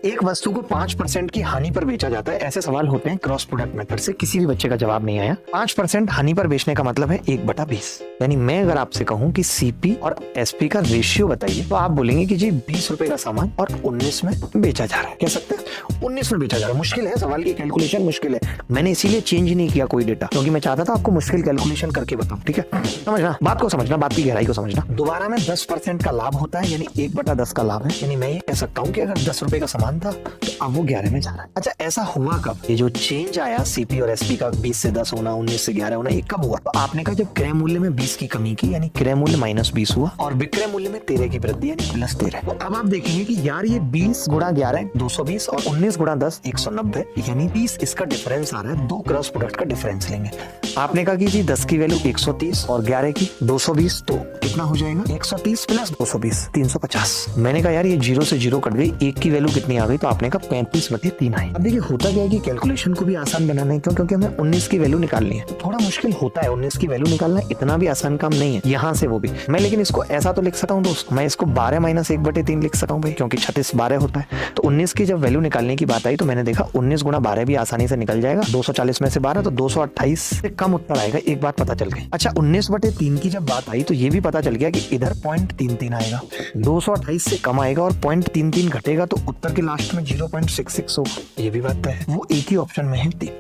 एक वस्तु को 5% की हानि पर बेचा जाता है, ऐसे सवाल होते हैं क्रॉस प्रोडक्ट मेथड से। किसी भी बच्चे का जवाब नहीं आया। 5% हानि पर बेचने का मतलब है 1/20। यानी मैं अगर आपसे कहूं कि सीपी और एसपी का रेशियो बताइए, तो आप बोलेंगे कि जी 20 रुपए का सामान और 19 में बेचा जा रहा है। कह सकते हैं 19 में बेचा जा रहा है। मुश्किल है, सवाल की कैलकुलेशन मुश्किल है। मैंने इसीलिए चेंज नहीं किया कोई डेटा, क्योंकि मैं चाहता था आपको मुश्किल कैलकुलेशन करके बताऊं। ठीक है, समझना, बात को समझना, बात की गहराई को समझना। दोबारा में 10% का लाभ होता है, यानी 1/10 का लाभ है। यानी मैं ये कह सकता हूँ कि अगर 10 रुपए का सामान था तो अब वो 11 में जा रहा है। अच्छा, ऐसा हुआ कब? ये जो चेंज आया सीपी और एसपी का 20 से 10 होना, 19 से 11 होना, ये कब हुआ? तो आपने कहा जब क्रय मूल्य में 20 की कमी की, यानी क्रय मूल्य -20 हुआ और विक्रय मूल्य में 13 की वृद्धि, यानी +13। तो अब आप देखेंगे कि यार ये 20 गुणा 11 220 और 19 गुणा 10 190, यानी 30 इसका डिफरेंस आ रहा है। दो क्रॉस प्रोडक्ट का डिफरेंस लेंगे। आपने कहा कि जी 10 की वैल्यू 130 और 11 की 220, तो कितना हो जाएगा? 130 प्लस 220 350। मैंने कहा यार ये 0 से 0 कट गई, 1 की वैल्यू कितनी आ गई? तो आपने कहा 35/3 आई। अब देखिए होता क्या है कि कैलकुलेशन को भी आसान बनाना है, क्योंकि हमें 19 की वैल्यू निकालनी है। थोड़ा मुश्किल होता है 19 की वैल्यू निकालना, इतना भी आसान काम नहीं है। यहाँ से वो भी मैं, लेकिन इसको ऐसा तो लिख सकता हूँ दोस्त, मैं इसको 12 - 1/3 लिख सकता हूँ भाई, क्योंकि 36 12 होता है। तो 19 की जब वैल्यू निकालने की बात आई तो मैंने देखा 19 गुणा 12 भी आसानी से निकल जाएगा। 240 में से 12 तो 228 से कम उत्तर आएगा। एक बात पता चल गई। अच्छा, 19/3 की जब बात आई तो ये भी पता चल गया कि इधर 0.33 आएगा, 228 से कम आएगा और 0.33 घटेगा तो उत्तर के लास्ट में 0.66 होगा। ये भी बात है, वो एक ही ऑप्शन में है 3।